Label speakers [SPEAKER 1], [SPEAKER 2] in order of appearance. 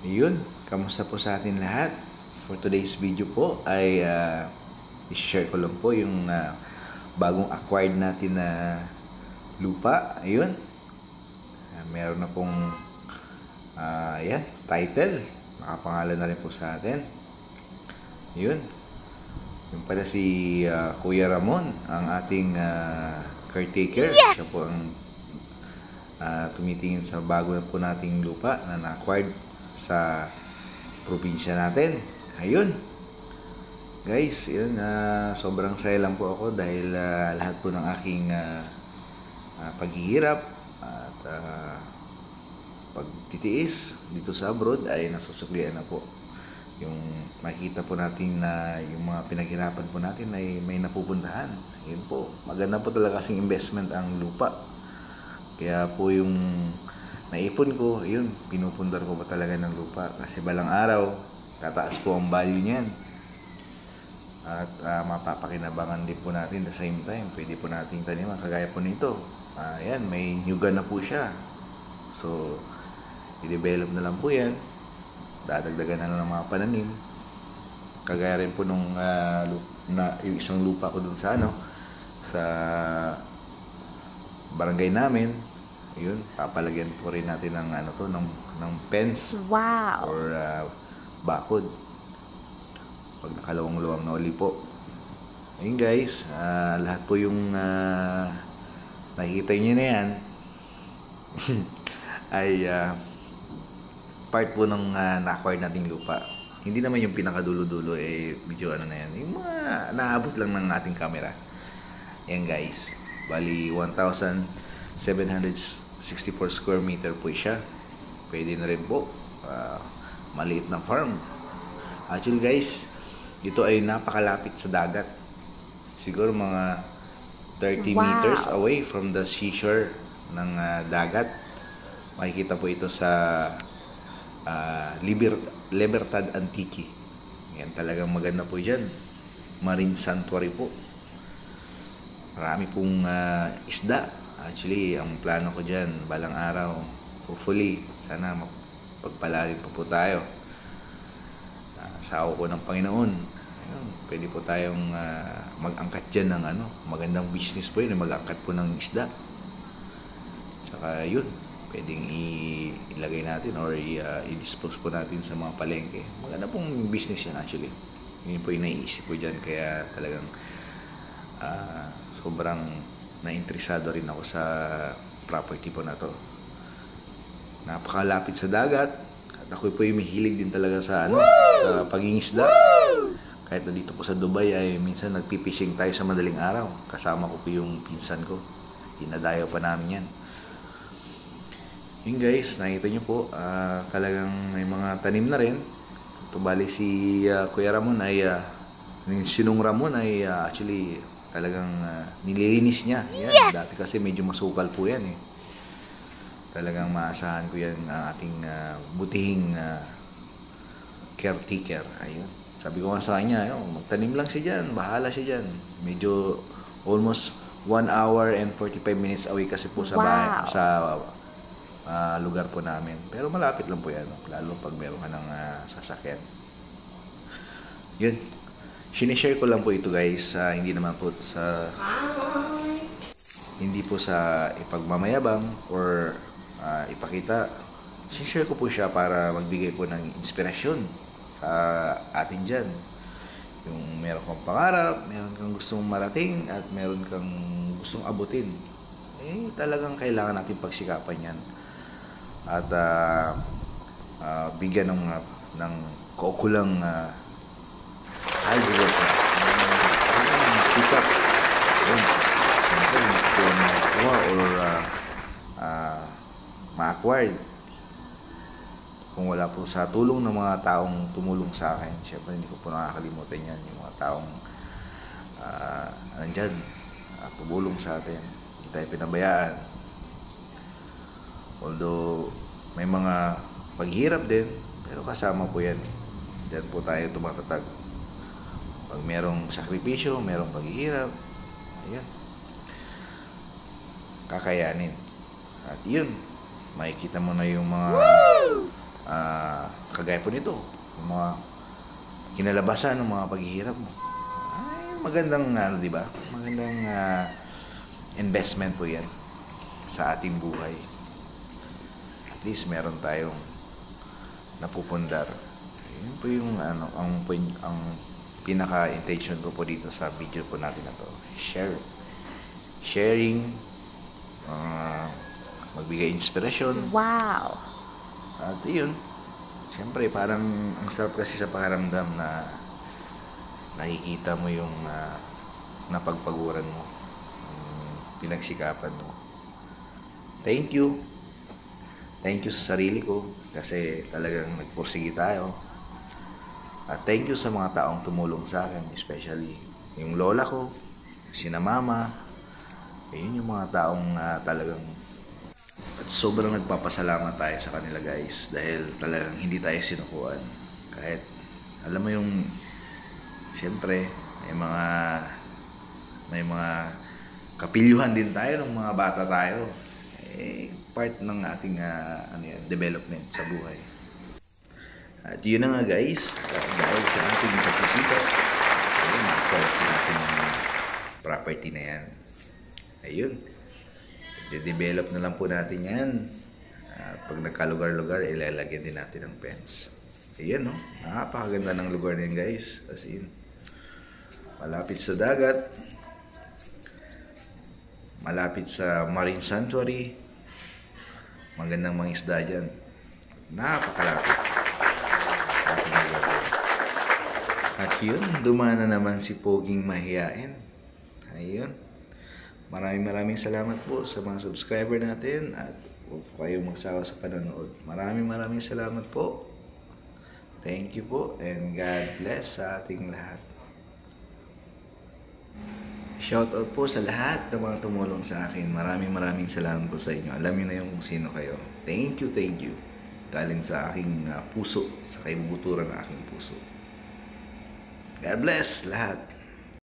[SPEAKER 1] Yun, kamusta po sa atin lahat? For today's video po ay i-share ko lang po yung bagong acquired natin na lupa. Ayun, meron na pong yan, title. Nakapangalan na rin po sa atin. Yun, yung pala si Kuya Ramon, ang ating caretaker.
[SPEAKER 2] Yes!
[SPEAKER 1] Siya po ang tumitingin sa bago na po nating lupa na na-acquired sa probinsya natin. Ayun. Guys, yun, sobrang saya lang po ako dahil lahat po ng aking paghihirap at pagtitiis dito sa abroad ay nasusuklian na po. Yung makita po natin na yung mga pinaghirapan po natin ay may napupuntahan. Yun po, maganda po talaga kasing investment ang lupa. Kaya po yung naipon ko, yun, pinupundar ko pa talaga ng lupa. Kasi balang araw, tataas po ang value niyan. At mapapakinabangan din po natin the same time. Pwede po nating taniman. Kagaya po nito. Ayan, may nyugan na po siya. So, i-develop na lang po yan. Dadagdagan na lang ng mga pananim. Kagaya rin po nung yung isang lupa ko dun sa sa barangay namin. Yun, papalagyan po rin natin ng ng fence.
[SPEAKER 2] Wow!
[SPEAKER 1] Or bakod. Pag nakalawang-luwang na uli po. Ayun guys, lahat po yung nakikita nyo na yan ay part po ng na-acquire nating lupa. Hindi naman yung pinakadulo-dulo, medyo na yan. Yung mga naabot lang ng ating camera. Yan guys, bali 1,764 square meter po siya. Pwede na rin po. Maliit na farm. Actually guys, ito ay napakalapit sa dagat. Siguro mga 30 meters away from the seashore ng dagat. Makikita po ito sa Libertad Antique. Yan, talagang maganda po dyan. Marine Sanctuary po. Marami pong isda. Actually, ang plano ko dyan, balang araw, hopefully, sana pagpalarin po tayo. Sa ako ko ng Panginoon. Ayun, pwede po tayong mag-angkat dyan ng magandang business po yun, mag-angkat po ng isda. Tsaka yun, pwedeng ilagay natin or i-dispose po natin sa mga palengke. Maganda pong business yan actually. Yun po yung naiisip ko dyan, kaya talagang sobrang na-interesado rin ako sa property po na to. Napakalapit sa dagat at ako po yung mahilig din talaga sa sa pag-iisda. Kahit na dito po sa Dubai ay minsan nagpipishing tayo sa madaling araw. Kasama ko po yung pinsan ko. Dinadayo pa namin yan. Yun guys, nakita nyo po, talagang may mga tanim na rin. Ito bali si Kuya Ramon ay Sinong Ramon ay actually talagang nililinis niya. Yan, yes! Dati kasi medyo masukal po yan eh. Talagang maasahan ko yan ang ating butihing caretaker. Ayun. Sabi ko nga sa kanya, magtanim lang siya dyan, bahala siya dyan. Medyo almost 1 hour and 45 minutes away kasi po sa bahay, sa lugar po namin. Pero malapit lang po yan, lalo pag meron ka ng sasakyan. Yun. Sinishare ko lang po ito guys, hindi naman po sa hindi po sa ipagmamayabang or ipakita. Sinishare ko po siya para magbigay po ng inspirasyon sa atin dyan. Yung meron kang pangarap, meron kang gustong marating at meron kang gustong abutin, talagang kailangan natin pagsikapan yan at bigyan ng kaukulang sikap or ma-acquired kung wala po sa tulong ng mga taong tumulong sa akin. Siyempre hindi ko po nakakalimutan yan, yung mga taong nandyan tumulong sa atin, hindi tayo pinabayaan. Although may mga paghirap din, pero kasama po yan. Diyan po tayo tumatatag. Pag merong sakripisyo, merong paghihirap, ayun, kakayanin. At yun, makikita mo na yung mga kagaya po nito, yung mga kinalabasan ng mga paghihirap mo. Ay, magandang, di ba? Magandang investment po yan sa ating buhay. At least meron tayong napupundar. Yun po yung ang pinaka-intention ko po dito sa video po natin na to. Sharing, magbigay inspirasyon.
[SPEAKER 2] Wow!
[SPEAKER 1] At yun, siyempre parang ang sarap kasi sa pakiramdam na nakikita mo yung napagpaguran mo, pinagsikapan mo. Thank you sa sarili ko kasi talagang nagpursige tayo. At thank you sa mga taong tumulong sa akin, especially yung lola ko, sina mama. Ayun yung mga taong talagang, at sobrang nagpapasalamat tayo sa kanila guys, dahil talagang hindi tayo sinukuan. Kahit alam mo yung siyempre may mga kapilyuhan din tayo ng mga bata tayo. Part ng ating development sa buhay. At yun na nga guys, dahil sa ating pagkisipat, ayun, na-acquire natin yung property na yan. Ayun, i-develop na lang po natin yan. Pag nagkalugar-lugar, ilalagyan din natin ng fence. Ayun, no? Napakaganda ng lugar na yan guys. As in, malapit sa dagat, malapit sa marine sanctuary, magandang mga isda dyan. Napakalapit. At yun, dumana naman si Poging Mahiyain. Ayun. Maraming salamat po sa mga subscriber natin at huwag po kayong magsawa sa panonood. Maraming salamat po. Thank you po and God bless sa ating lahat. Shoutout po sa lahat ng mga tumulong sa akin. Maraming salamat po sa inyo. Alam niyo na yung kung sino kayo. Thank you. Galing sa aking puso, sa kaibubuturan ng aking puso. God bless lahat.